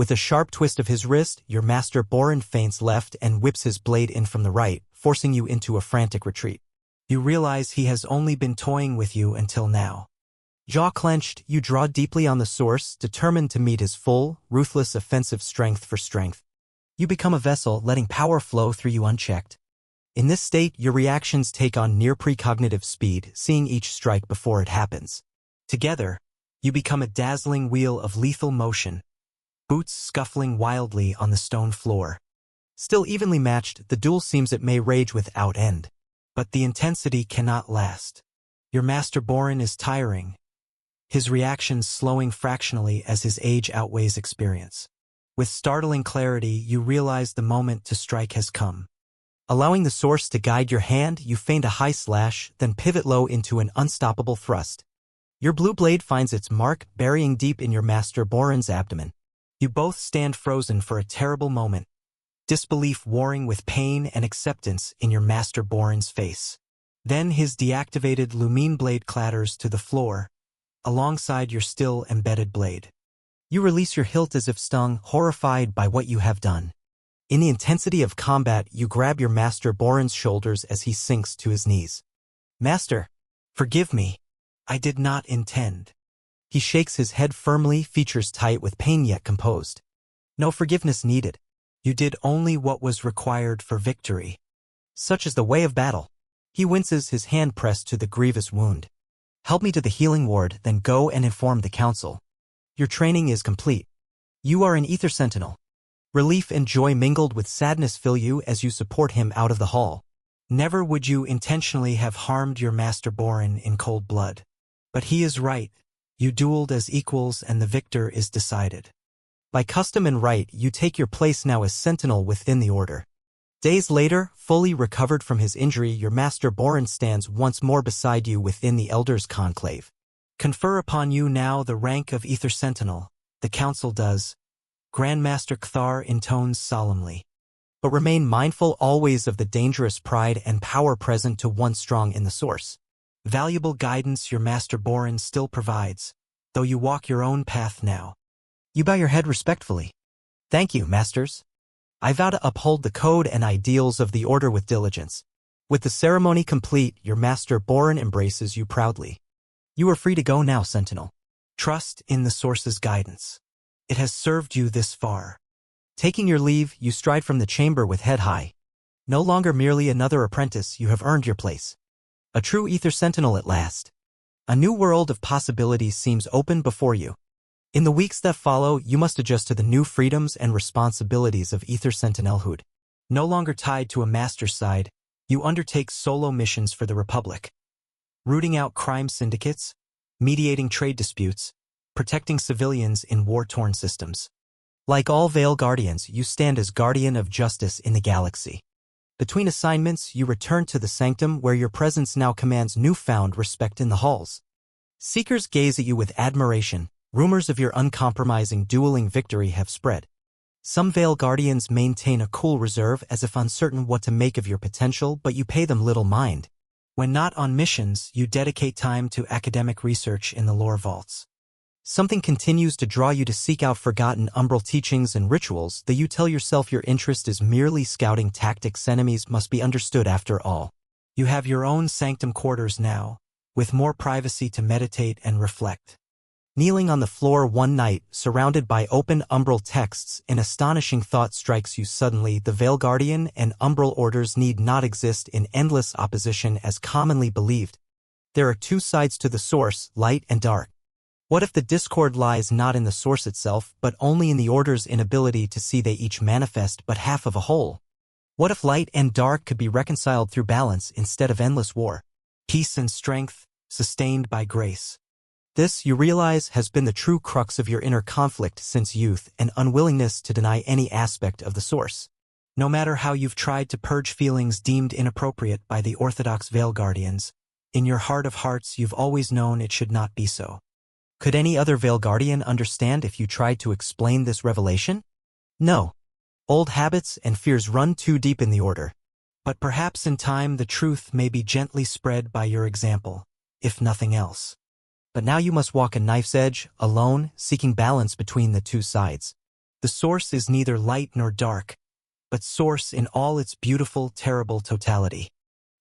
With a sharp twist of his wrist, your master Borin feints left and whips his blade in from the right, forcing you into a frantic retreat. You realize he has only been toying with you until now. Jaw clenched, you draw deeply on the source, determined to meet his full, ruthless offensive strength for strength. You become a vessel, letting power flow through you unchecked. In this state, your reactions take on near precognitive speed, seeing each strike before it happens. Together, you become a dazzling wheel of lethal motion, boots scuffling wildly on the stone floor. Still evenly matched, the duel seems it may rage without end. But the intensity cannot last. Your master Borin is tiring, his reactions slowing fractionally as his age outweighs experience. With startling clarity, you realize the moment to strike has come. Allowing the source to guide your hand, you feint a high slash, then pivot low into an unstoppable thrust. Your blue blade finds its mark, burying deep in your master Borin's abdomen. You both stand frozen for a terrible moment, disbelief warring with pain and acceptance in your master Borin's face. Then his deactivated lumine blade clatters to the floor, alongside your still embedded blade. You release your hilt as if stung, horrified by what you have done. In the intensity of combat, you grab your master Borin's shoulders as he sinks to his knees. Master, forgive me. I did not intend. He shakes his head firmly, features tight with pain yet composed. No forgiveness needed. You did only what was required for victory. Such is the way of battle. He winces, his hand pressed to the grievous wound. Help me to the healing ward, then go and inform the council. Your training is complete. You are an ether sentinel. Relief and joy mingled with sadness fill you as you support him out of the hall. Never would you intentionally have harmed your master Borin in cold blood. But he is right. You dueled as equals and the victor is decided. By custom and right, you take your place now as sentinel within the order. Days later, fully recovered from his injury, your master Borin stands once more beside you within the Elders' conclave. Confer upon you now the rank of Ether Sentinel, the council does. Grandmaster Kthar intones solemnly. But remain mindful always of the dangerous pride and power present to one strong in the source. Valuable guidance your master Borin still provides, though you walk your own path now. You bow your head respectfully. Thank you, masters. I vow to uphold the code and ideals of the order with diligence. With the ceremony complete, your master Borin embraces you proudly. You are free to go now, Sentinel. Trust in the Source's guidance. It has served you this far. Taking your leave, you stride from the chamber with head high. No longer merely another apprentice, you have earned your place. A true Ether Sentinel at last. A new world of possibilities seems open before you. In the weeks that follow, you must adjust to the new freedoms and responsibilities of Ether Sentinelhood. No longer tied to a master's side, you undertake solo missions for the Republic. Rooting out crime syndicates, mediating trade disputes, protecting civilians in war-torn systems. Like all Veil Guardians, you stand as guardian of justice in the galaxy. Between assignments, you return to the sanctum where your presence now commands newfound respect in the halls. Seekers gaze at you with admiration. Rumors of your uncompromising dueling victory have spread. Some Veil Guardians maintain a cool reserve as if uncertain what to make of your potential, but you pay them little mind. When not on missions, you dedicate time to academic research in the lore vaults. Something continues to draw you to seek out forgotten umbral teachings and rituals, though you tell yourself your interest is merely scouting tactics. Enemies must be understood after all. You have your own sanctum quarters now, with more privacy to meditate and reflect. Kneeling on the floor one night, surrounded by open umbral texts, an astonishing thought strikes you suddenly. The Veil Guardian and umbral orders need not exist in endless opposition as commonly believed. There are two sides to the source, light and dark. What if the discord lies not in the source itself, but only in the order's inability to see they each manifest but half of a whole? What if light and dark could be reconciled through balance instead of endless war? Peace and strength, sustained by grace. This, you realize, has been the true crux of your inner conflict since youth, an unwillingness to deny any aspect of the source. No matter how you've tried to purge feelings deemed inappropriate by the orthodox Veil Guardians, in your heart of hearts you've always known it should not be so. Could any other Veil Guardian understand if you tried to explain this revelation? No. Old habits and fears run too deep in the order. But perhaps in time the truth may be gently spread by your example, if nothing else. But now you must walk a knife's edge, alone, seeking balance between the two sides. The source is neither light nor dark, but source in all its beautiful, terrible totality.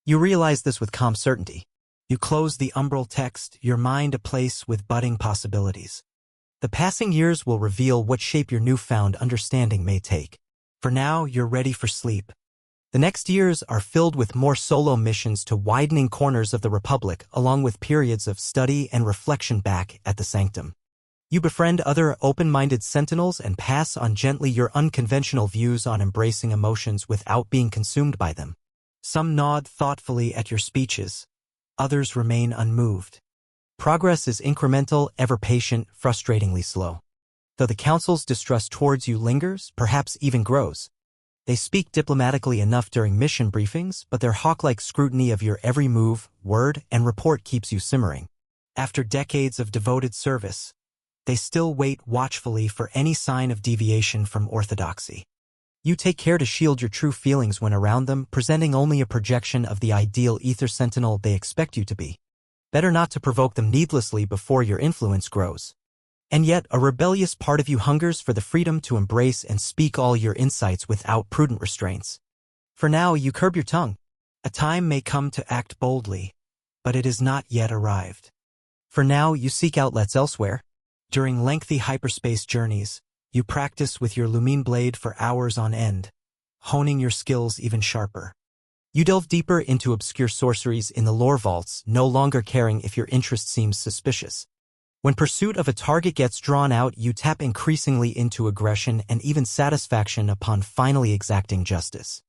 You realize this with calm certainty. You close the umbral text, your mind a place with budding possibilities. The passing years will reveal what shape your newfound understanding may take. For now, you're ready for sleep. The next years are filled with more solo missions to widening corners of the Republic, along with periods of study and reflection back at the Sanctum. You befriend other open-minded sentinels and pass on gently your unconventional views on embracing emotions without being consumed by them. Some nod thoughtfully at your speeches. Others remain unmoved. Progress is incremental, ever patient, frustratingly slow. Though the Council's distrust towards you lingers, perhaps even grows. They speak diplomatically enough during mission briefings, but their hawk-like scrutiny of your every move, word, and report keeps you simmering. After decades of devoted service, they still wait watchfully for any sign of deviation from orthodoxy. You take care to shield your true feelings when around them, presenting only a projection of the ideal ether sentinel they expect you to be. Better not to provoke them needlessly before your influence grows. And yet, a rebellious part of you hungers for the freedom to embrace and speak all your insights without prudent restraints. For now, you curb your tongue. A time may come to act boldly, but it has not yet arrived. For now, you seek outlets elsewhere. During lengthy hyperspace journeys, you practice with your Lumine blade for hours on end, honing your skills even sharper. You delve deeper into obscure sorceries in the lore vaults, no longer caring if your interest seems suspicious. When pursuit of a target gets drawn out, you tap increasingly into aggression and even satisfaction upon finally exacting justice.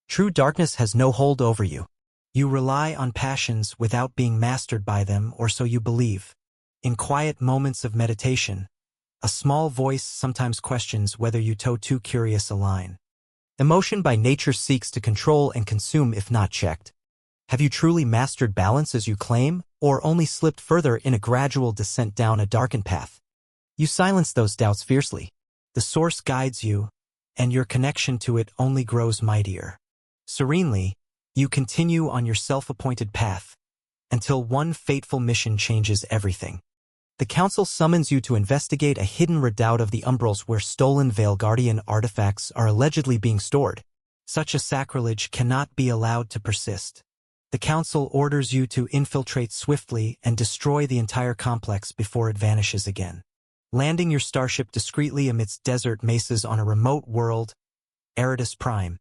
True darkness has no hold over you. You rely on passions without being mastered by them, or so you believe. In quiet moments of meditation, a small voice sometimes questions whether you toe too curious a line. Emotion by nature seeks to control and consume if not checked. Have you truly mastered balance as you claim, or only slipped further in a gradual descent down a darkened path? You silence those doubts fiercely. The source guides you, and your connection to it only grows mightier. Serenely, you continue on your self-appointed path, until one fateful mission changes everything. The Council summons you to investigate a hidden redoubt of the Umbrals where stolen Veilguardian artifacts are allegedly being stored. Such a sacrilege cannot be allowed to persist. The Council orders you to infiltrate swiftly and destroy the entire complex before it vanishes again. Landing your starship discreetly amidst desert mesas on a remote world, Eridas Prime,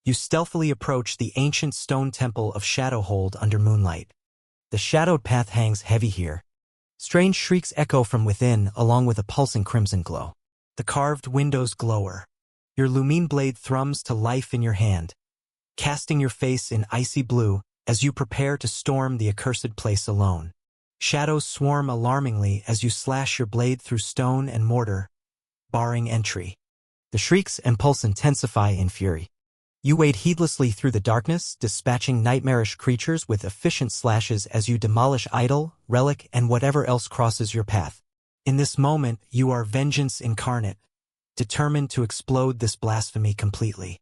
you stealthily approach the ancient stone temple of Shadowhold under moonlight. The shadowed path hangs heavy here. Strange shrieks echo from within, along with a pulsing crimson glow. The carved windows glower. Your Lumine blade thrums to life in your hand, casting your face in icy blue as you prepare to storm the accursed place alone. Shadows swarm alarmingly as you slash your blade through stone and mortar, barring entry. The shrieks and pulse intensify in fury. You wade heedlessly through the darkness, dispatching nightmarish creatures with efficient slashes as you demolish idol, relic, and whatever else crosses your path. In this moment, you are vengeance incarnate, determined to explode this blasphemy completely.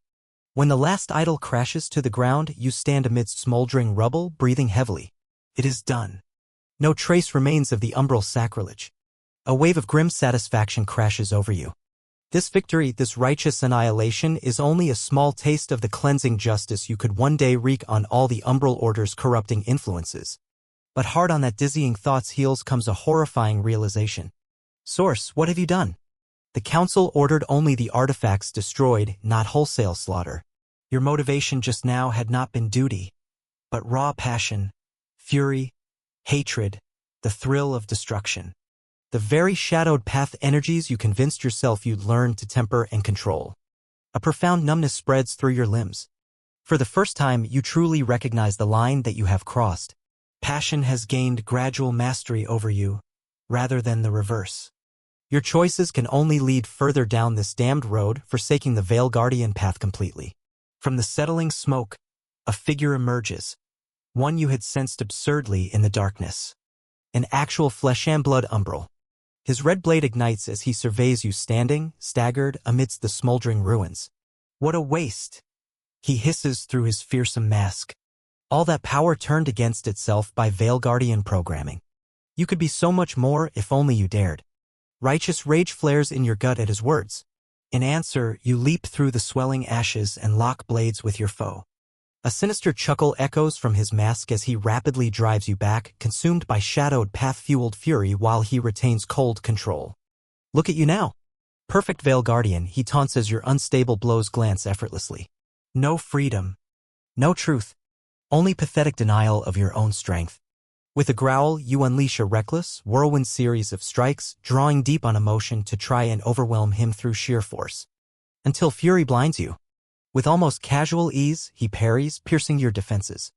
When the last idol crashes to the ground, you stand amidst smoldering rubble, breathing heavily. It is done. No trace remains of the umbral sacrilege. A wave of grim satisfaction crashes over you. This victory, this righteous annihilation, is only a small taste of the cleansing justice you could one day wreak on all the umbral order's corrupting influences. But hard on that dizzying thought's heels comes a horrifying realization. Source, what have you done? The Council ordered only the artifacts destroyed, not wholesale slaughter. Your motivation just now had not been duty, but raw passion, fury, hatred, the thrill of destruction. The very shadowed path energies you convinced yourself you'd learn to temper and control. A profound numbness spreads through your limbs. For the first time, you truly recognize the line that you have crossed. Passion has gained gradual mastery over you, rather than the reverse. Your choices can only lead further down this damned road, forsaking the Veilguardian path completely. From the settling smoke, a figure emerges, one you had sensed absurdly in the darkness. An actual flesh-and-blood umbral. His red blade ignites as he surveys you standing, staggered, amidst the smoldering ruins. What a waste! He hisses through his fearsome mask. All that power turned against itself by Veilguardian programming. You could be so much more if only you dared. Righteous rage flares in your gut at his words. In answer, you leap through the swelling ashes and lock blades with your foe. A sinister chuckle echoes from his mask as he rapidly drives you back, consumed by shadowed path-fueled fury while he retains cold control. Look at you now. Perfect Veil Guardian, he taunts as your unstable blows glance effortlessly. No freedom. No truth. Only pathetic denial of your own strength. With a growl, you unleash a reckless, whirlwind series of strikes, drawing deep on emotion to try and overwhelm him through sheer force. Until fury blinds you. With almost casual ease, he parries, piercing your defenses.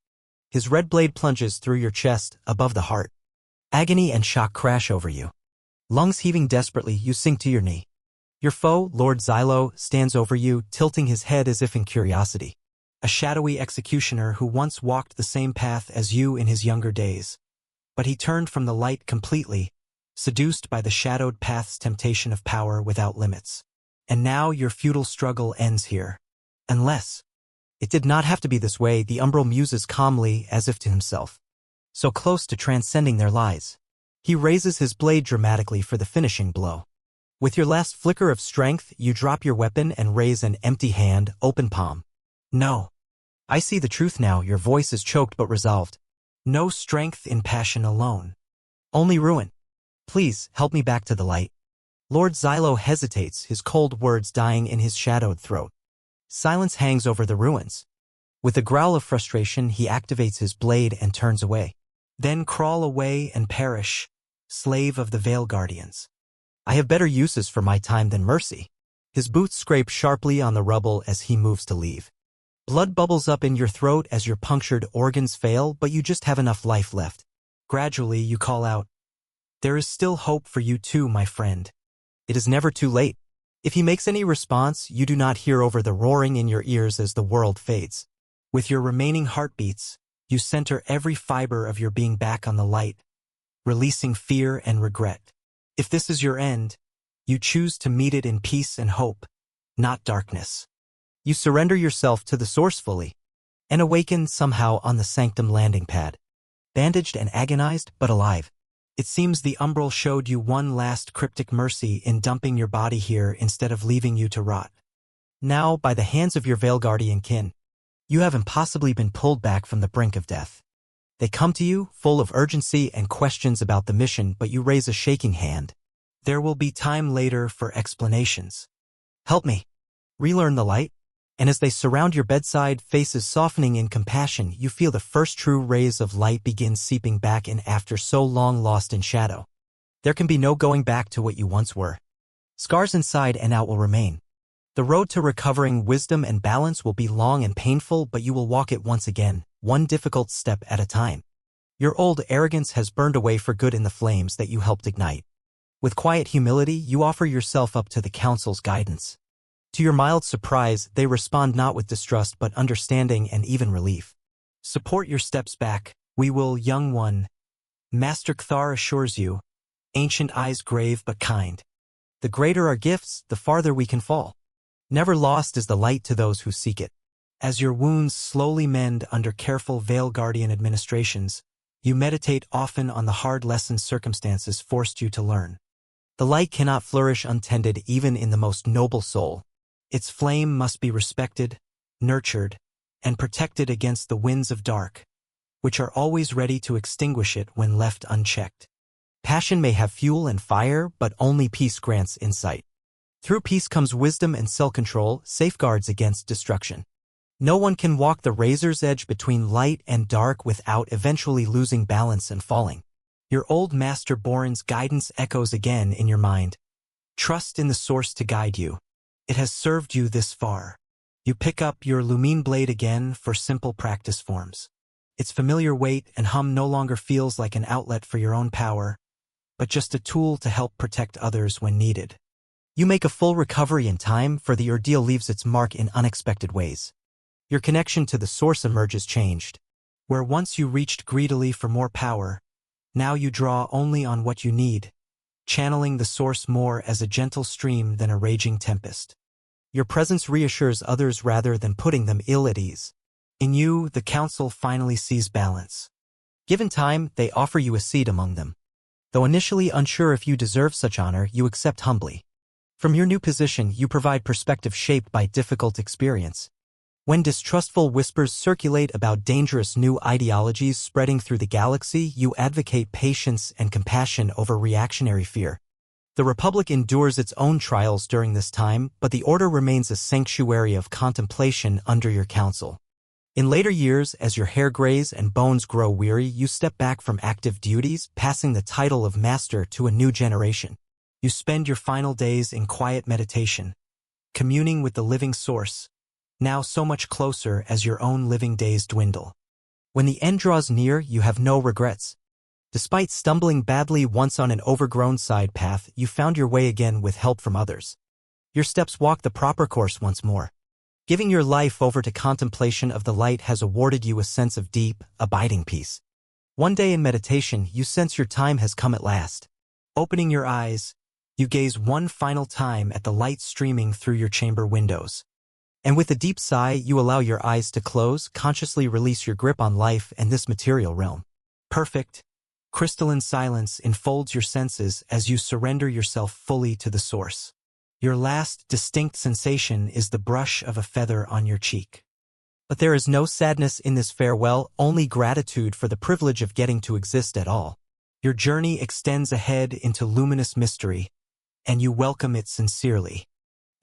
His red blade plunges through your chest, above the heart. Agony and shock crash over you. Lungs heaving desperately, you sink to your knee. Your foe, Lord Xylo, stands over you, tilting his head as if in curiosity. A shadowy executioner who once walked the same path as you in his younger days. But he turned from the light completely, seduced by the shadowed path's temptation of power without limits. And now your futile struggle ends here. Unless. It did not have to be this way, the Umbral muses calmly, as if to himself. So close to transcending their lies. He raises his blade dramatically for the finishing blow. With your last flicker of strength, you drop your weapon and raise an empty hand, open palm. No. I see the truth now, your voice is choked but resolved. No strength in passion alone. Only ruin. Please, help me back to the light. Lord Xylo hesitates, his cold words dying in his shadowed throat. Silence hangs over the ruins. With a growl of frustration, he activates his blade and turns away. Then crawl away and perish, slave of the Veil Guardians. I have better uses for my time than mercy. His boots scrape sharply on the rubble as he moves to leave. Blood bubbles up in your throat as your punctured organs fail, but you just have enough life left. Gradually, you call out, "There is still hope for you too, my friend. It is never too late." If he makes any response, you do not hear over the roaring in your ears as the world fades. With your remaining heartbeats, you center every fiber of your being back on the light, releasing fear and regret. If this is your end, you choose to meet it in peace and hope, not darkness. You surrender yourself to the source fully, and awaken somehow on the sanctum landing pad. Bandaged and agonized, but alive. It seems the Umbral showed you one last cryptic mercy in dumping your body here instead of leaving you to rot. Now, by the hands of your Veil Guardian kin, you have impossibly been pulled back from the brink of death. They come to you, full of urgency and questions about the mission, but you raise a shaking hand. There will be time later for explanations. Help me. Relearn the light. And as they surround your bedside, faces softening in compassion, you feel the first true rays of light begin seeping back in after so long lost in shadow. There can be no going back to what you once were. Scars inside and out will remain. The road to recovering wisdom and balance will be long and painful, but you will walk it once again, one difficult step at a time. Your old arrogance has burned away for good in the flames that you helped ignite. With quiet humility, you offer yourself up to the Council's guidance. To your mild surprise, they respond not with distrust but understanding and even relief. Support your steps back, we will, young one. Master Cthar assures you, ancient eyes grave but kind. The greater our gifts, the farther we can fall. Never lost is the light to those who seek it. As your wounds slowly mend under careful Veil Guardian administrations, you meditate often on the hard lessons circumstances forced you to learn. The light cannot flourish untended even in the most noble soul. Its flame must be respected, nurtured, and protected against the winds of dark, which are always ready to extinguish it when left unchecked. Passion may have fuel and fire, but only peace grants insight. Through peace comes wisdom and self-control, safeguards against destruction. No one can walk the razor's edge between light and dark without eventually losing balance and falling. Your old Master Borin's guidance echoes again in your mind. Trust in the source to guide you. It has served you this far. You pick up your Lumine blade again for simple practice forms. Its familiar weight and hum no longer feels like an outlet for your own power, but just a tool to help protect others when needed. You make a full recovery in time, for the ordeal leaves its mark in unexpected ways. Your connection to the source emerges changed. Where once you reached greedily for more power, now you draw only on what you need, channeling the source more as a gentle stream than a raging tempest. Your presence reassures others rather than putting them ill at ease. In you, the Council finally sees balance. Given time, they offer you a seat among them. Though initially unsure if you deserve such honor, you accept humbly. From your new position, you provide perspective shaped by difficult experience. When distrustful whispers circulate about dangerous new ideologies spreading through the galaxy, you advocate patience and compassion over reactionary fear. The Republic endures its own trials during this time, but the Order remains a sanctuary of contemplation under your counsel. In later years, as your hair grays and bones grow weary, you step back from active duties, passing the title of Master to a new generation. You spend your final days in quiet meditation, communing with the living source, now so much closer as your own living days dwindle. When the end draws near, you have no regrets. Despite stumbling badly once on an overgrown side path, you found your way again with help from others. Your steps walk the proper course once more. Giving your life over to contemplation of the light has awarded you a sense of deep, abiding peace. One day in meditation, you sense your time has come at last. Opening your eyes, you gaze one final time at the light streaming through your chamber windows. And with a deep sigh, you allow your eyes to close, consciously release your grip on life and this material realm. Perfect, crystalline silence enfolds your senses as you surrender yourself fully to the source. Your last distinct sensation is the brush of a feather on your cheek. But there is no sadness in this farewell, only gratitude for the privilege of getting to exist at all. Your journey extends ahead into luminous mystery, and you welcome it sincerely.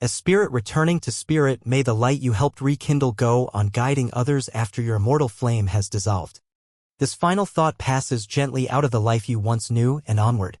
As spirit returning to spirit, may the light you helped rekindle go on guiding others after your immortal flame has dissolved. This final thought passes gently out of the life you once knew and onward.